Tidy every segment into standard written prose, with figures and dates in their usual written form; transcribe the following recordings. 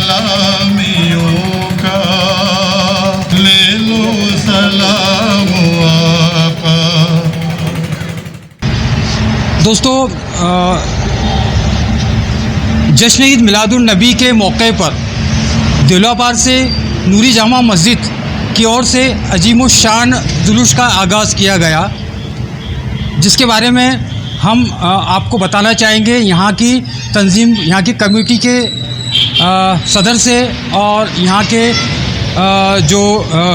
सलामियों का ले लो सलाम आका। दोस्तों, जश्न ईद मिलादुन नबी के मौके पर दिलवापार से नूरी जामा मस्जिद की ओर से अजीम शान जुलूस का आगाज़ किया गया, जिसके बारे में हम आपको बताना चाहेंगे। यहाँ की तंजीम, यहाँ की कमेटी के सदर से और यहाँ के जो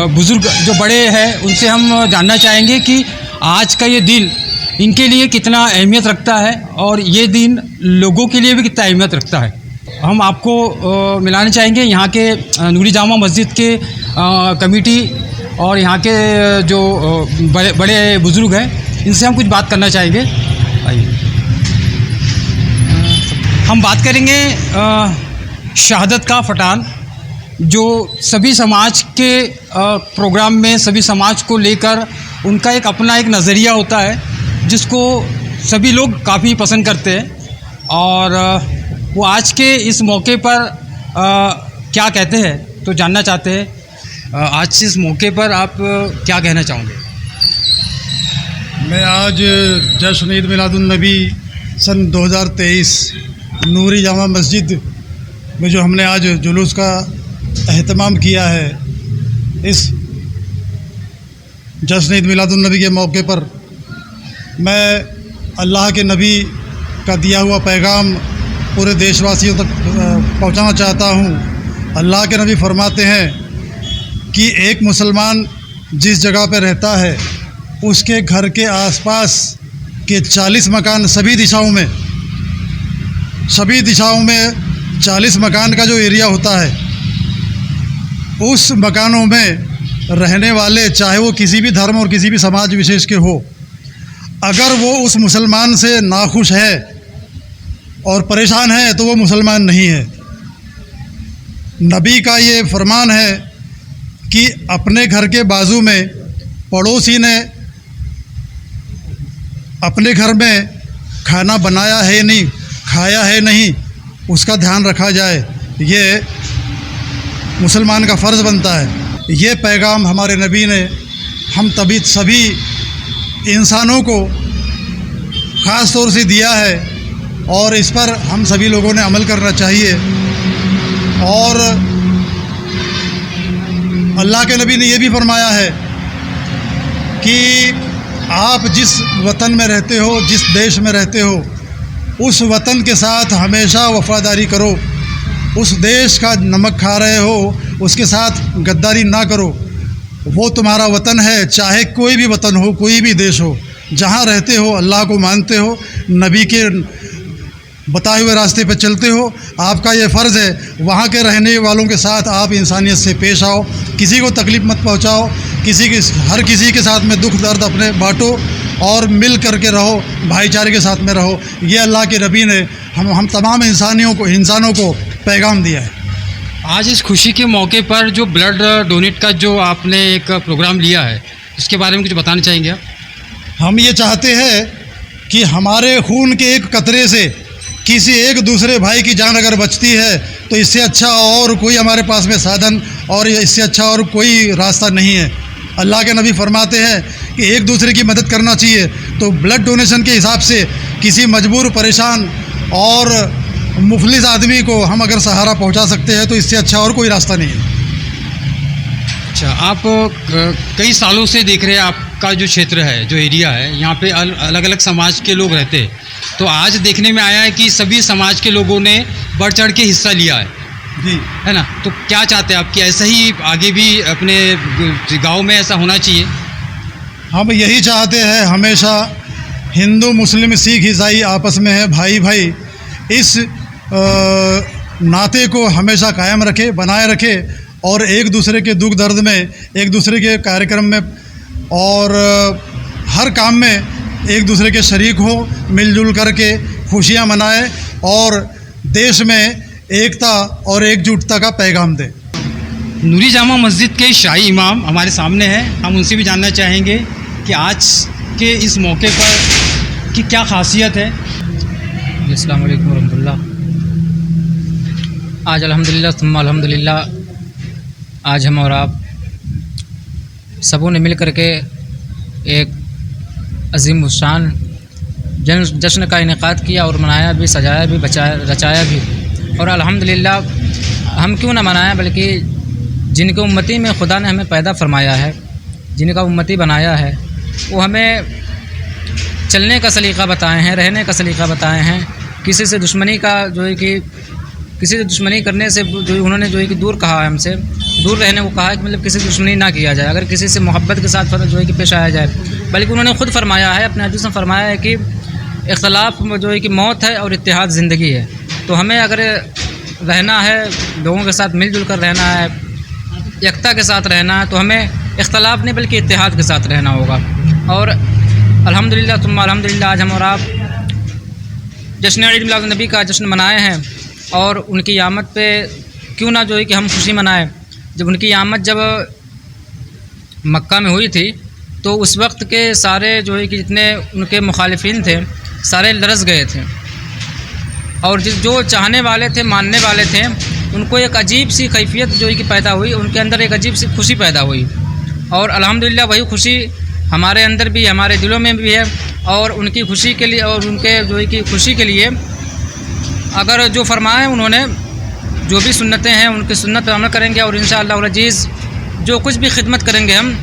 बुज़ुर्ग जो बड़े हैं उनसे हम जानना चाहेंगे कि आज का ये दिन इनके लिए कितना अहमियत रखता है और ये दिन लोगों के लिए भी कितना अहमियत रखता है। हम आपको मिलाना चाहेंगे यहाँ के नूरी जामा मस्जिद के कमेटी और यहाँ के जो बड़े बड़े बुज़ुर्ग हैं, इनसे हम कुछ बात करना चाहेंगे। आइए हम बात करेंगे शहादत का फटान, जो सभी समाज के प्रोग्राम में सभी समाज को लेकर उनका एक अपना एक नज़रिया होता है, जिसको सभी लोग काफ़ी पसंद करते हैं। और वो आज के इस मौके पर क्या कहते हैं तो जानना चाहते हैं। आज इस मौके पर आप क्या कहना चाहोगे? मैं आज जश्न ईद मिलादुन नबी सन 2023 नूरी जामा मस्जिद में जो हमने आज जुलूस का एहतमाम किया है, इस जश्न ईद मिलादुन नबी के मौके पर मैं अल्लाह के नबी का दिया हुआ पैगाम पूरे देशवासियों तक पहुंचाना चाहता हूं। अल्लाह के नबी फरमाते हैं कि एक मुसलमान जिस जगह पर रहता है उसके घर के आसपास के 40 मकान सभी दिशाओं में 40 मकान का जो एरिया होता है, उस मकानों में रहने वाले चाहे वो किसी भी धर्म और किसी भी समाज विशेष के हो, अगर वो उस मुसलमान से नाखुश है और परेशान है तो वो मुसलमान नहीं है। नबी का ये फरमान है कि अपने घर के बाजू में पड़ोसी ने अपने घर में खाना बनाया है नहीं, खाया है नहीं, उसका ध्यान रखा जाए। ये मुसलमान का फ़र्ज़ बनता है। ये पैगाम हमारे नबी ने हम तभी सभी इंसानों को ख़ास तौर से दिया है और इस पर हम सभी लोगों ने अमल करना चाहिए। और अल्लाह के नबी ने यह भी फरमाया है कि आप जिस वतन में रहते हो, जिस देश में रहते हो, उस वतन के साथ हमेशा वफ़ादारी करो। उस देश का नमक खा रहे हो, उसके साथ गद्दारी ना करो। वो तुम्हारा वतन है, चाहे कोई भी वतन हो, कोई भी देश हो, जहाँ रहते हो अल्लाह को मानते हो, नबी के बताए हुए रास्ते पर चलते हो, आपका ये फ़र्ज़ है वहाँ के रहने वालों के साथ आप इंसानियत से पेश आओ, किसी को तकलीफ़ मत पहुँचाओ, हर किसी के साथ में दुख दर्द अपने बांटो और मिल करके रहो, भाईचारे के साथ में रहो। ये अल्लाह के नबी ने हम तमाम इंसानों को पैगाम दिया है। आज इस खुशी के मौके पर जो ब्लड डोनेट का जो आपने एक प्रोग्राम लिया है, इसके बारे में कुछ बताना चाहेंगे आप? हम ये चाहते हैं कि हमारे खून के एक कतरे से किसी एक दूसरे भाई की जान अगर बचती है तो इससे अच्छा और कोई हमारे पास में साधन और इससे अच्छा और कोई रास्ता नहीं है। अल्लाह के नबी फरमाते हैं कि एक दूसरे की मदद करना चाहिए। तो ब्लड डोनेशन के हिसाब से किसी मजबूर, परेशान और मुफलिस आदमी को हम अगर सहारा पहुंचा सकते हैं तो इससे अच्छा और कोई रास्ता नहीं है। अच्छा, आप कई सालों से देख रहे हैं, आपका जो क्षेत्र है, जो एरिया है, यहाँ पे अलग अलग समाज के लोग रहते हैं, तो आज देखने में आया है कि सभी समाज के लोगों ने बढ़ चढ़ के हिस्सा लिया है जी, है ना? तो क्या चाहते हैं आप कि ऐसा ही आगे भी अपने गांव में ऐसा होना चाहिए? हम यही चाहते हैं, हमेशा हिंदू, मुस्लिम, सिख, ईसाई आपस में है भाई भाई, इस नाते को हमेशा कायम रखे, बनाए रखे और एक दूसरे के दुख दर्द में, एक दूसरे के कार्यक्रम में और हर काम में एक दूसरे के शरीक हो, मिलजुल करके खुशियाँ मनाए और देश में एकता और एकजुटता का पैगाम दें। नूरी जामा मस्जिद के शाही इमाम हमारे सामने हैं, हम उनसे भी जानना चाहेंगे कि आज के इस मौके पर की क्या खासियत है। अस्सलाम वालेकुम रहमतुल्लाह। आज अल्हम्दुलिल्लाह सुम्मा अल्हम्दुलिल्लाह आज हम और आप सबों ने मिल कर के एक अजीम शान जश्न का इनेकाद किया और मनाया भी, सजाया भी, रचाया भी। और अल्हम्दुलिल्लाह हम क्यों ना मनाएं, बल्कि जिनके उम्मती में खुदा ने हमें पैदा फरमाया है, जिनका उम्मती बनाया है, वो हमें चलने का सलीक़ा बताए हैं, रहने का सलीक़ा बताए हैं। किसी से दुश्मनी का जो है कि किसी से दुश्मनी करने से जो उन्होंने जो है कि दूर कहा है, हमसे दूर रहने को कहा है कि मतलब किसी से दुश्मनी ना किया जाए, अगर किसी से मोहब्बत के साथ जो है कि पेश आया जाए। बल्कि उन्होंने ख़ुद फरमाया है, अपने हदीस में फरमाया है कि इख्तलाफ जो है कि मौत है और इत्तेहाद ज़िंदगी है। तो हमें अगर रहना है, लोगों के साथ मिलजुल कर रहना है, एकता के साथ रहना है, तो हमें इख्तलाफ नहीं बल्कि इत्तेहाद के साथ रहना होगा। और अल्हम्दुलिल्लाह तुम अल्हम्दुलिल्लाह आज हम और आप जश्न ईद मिलाद नबी का जश्न मनाए हैं। और उनकी आमद पे क्यों ना जो है कि हम खुशी मनाएं। जब उनकी आमद जब मक्का में हुई थी तो उस वक्त के सारे जो है कि जितने उनके मुखालिफिन थे सारे लरस गए थे, और जो चाहने वाले थे, मानने वाले थे, उनको एक अजीब सी कैफियत जो है कि पैदा हुई, उनके अंदर एक अजीब सी खुशी पैदा हुई। और अल्हम्दुलिल्लाह वही खुशी हमारे अंदर भी, हमारे दिलों में भी है। और उनकी खुशी के लिए और उनके जो है कि खुशी के लिए अगर जो फरमाए उन्होंने, जो भी सुन्नतें हैं उनकी सुन्नत पर अमल करेंगे, और इंशाअल्लाह अज़ीज़ जो कुछ भी खिदमत करेंगे, हम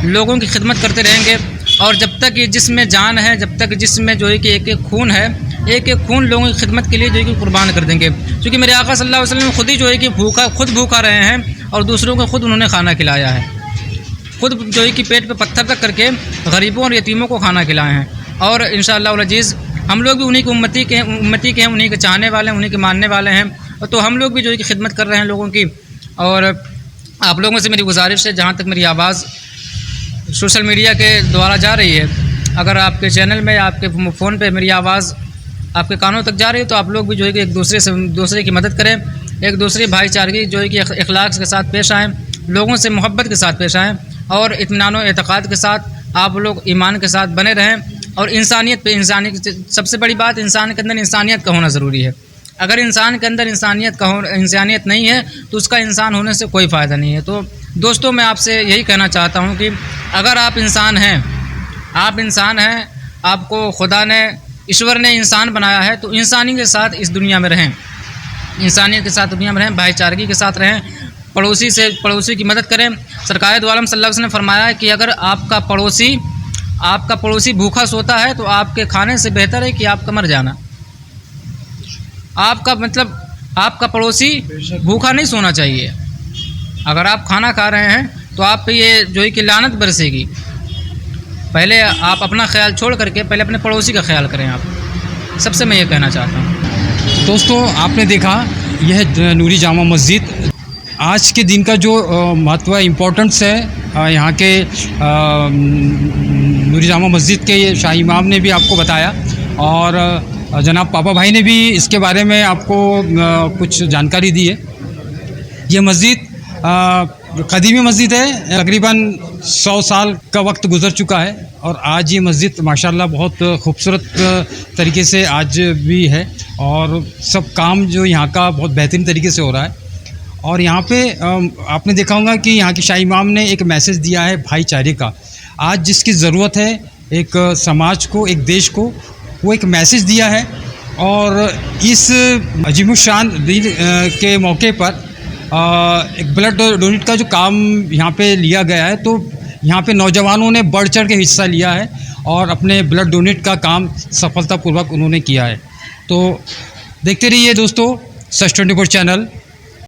लोगों की खिदमत करते रहेंगे। और जब तक ये जिस्म में जान है, जब तक जिस्म में जो है कि एक एक खून है, एक एक खून लोगों की खिदमत के लिए जो है कि कुर्बान कर देंगे। क्योंकि मेरे आका सल्लल्लाहु अलैहि वसल्लम खुद ही जो है कि खुद भूखा रहे हैं और दूसरों को खुद उन्होंने खाना खिलाया है, खुद जो है कि पेट पे पत्थर रख करके गरीबों और यतीमों को खाना खिलाए हैं। और इंशाअल्लाह अज़ीज़ हम लोग भी उन्हीं की उम्मती के हैं, उन्हीं के चाहने वाले हैं, उन्हीं के मानने वाले हैं। तो हम लोग भी जो है कि खिदमत कर रहे हैं लोगों की। और आप लोगों से मेरी गुजारिश है, जहाँ तक मेरी आवाज़ सोशल मीडिया के द्वारा जा रही है, अगर आपके चैनल में, आपके फ़ोन पे मेरी आवाज़ आपके कानों तक जा रही है, तो आप लोग भी जो है कि एक दूसरे की मदद करें, एक दूसरे भाईचारगी जो है कि इखलाक के साथ पेश आएँ, लोगों से मोहब्बत के साथ पेश आएँ, और इत्मीनान व एतक़ाद के साथ आप लोग ईमान के साथ बने रहें। और इंसानियत पे, सबसे बड़ी बात, इंसान के अंदर इंसानियत का होना ज़रूरी है। अगर इंसान के अंदर इंसानियत नहीं है तो उसका इंसान होने से कोई फ़ायदा नहीं है। तो दोस्तों, मैं आपसे यही कहना चाहता हूँ कि अगर आप इंसान हैं, आपको खुदा ने, ईश्वर ने इंसान बनाया है, तो इंसानी के साथ इस दुनिया में रहें, इंसानियत के साथ दुनिया में रहें, भाईचारगी के साथ रहें, पड़ोसी की मदद करें। सरकार दो आलम सल्लल्लाहु अलैहि वसल्लम ने फरमाया है कि अगर आपका पड़ोसी भूखा सोता है तो आपके खाने से बेहतर है कि आपका मर जाना। आपका पड़ोसी भूखा नहीं सोना चाहिए। अगर आप खाना खा रहे हैं तो आप पे ये जो है कि लानत बरसेगी। पहले आप अपना ख्याल छोड़ करके पहले अपने पड़ोसी का ख्याल करें। आप सबसे मैं ये कहना चाहता हूँ। दोस्तों, आपने देखा यह नूरी जामा मस्जिद आज के दिन का जो महत्व है, इम्पोर्टेंस है, यहाँ के नूरी जामा मस्जिद के शाही इमाम ने भी आपको बताया, और जनाब पापा भाई ने भी इसके बारे में आपको कुछ जानकारी दी है। ये मस्जिद कदीमी मस्जिद है, तकरीबन 100 साल का वक्त गुज़र चुका है, और आज ये मस्जिद माशाल्लाह बहुत खूबसूरत तरीके से आज भी है, और सब काम जो यहाँ का बहुत बेहतरीन तरीके से हो रहा है। और यहाँ पे आपने देखा होगा कि यहाँ के शाही इमाम ने एक मैसेज दिया है भाईचारे का। आज जिसकी ज़रूरत है एक समाज को, एक देश को, वो एक मैसेज दिया है। और इस अजीमुशान दिन के मौके पर एक ब्लड डोनेट का जो काम यहाँ पे लिया गया है, तो यहाँ पे नौजवानों ने बढ़ चढ़ के हिस्सा लिया है और अपने ब्लड डोनेट का काम सफलतापूर्वक उन्होंने किया है। तो देखते रहिए दोस्तों, सच 24 चैनल।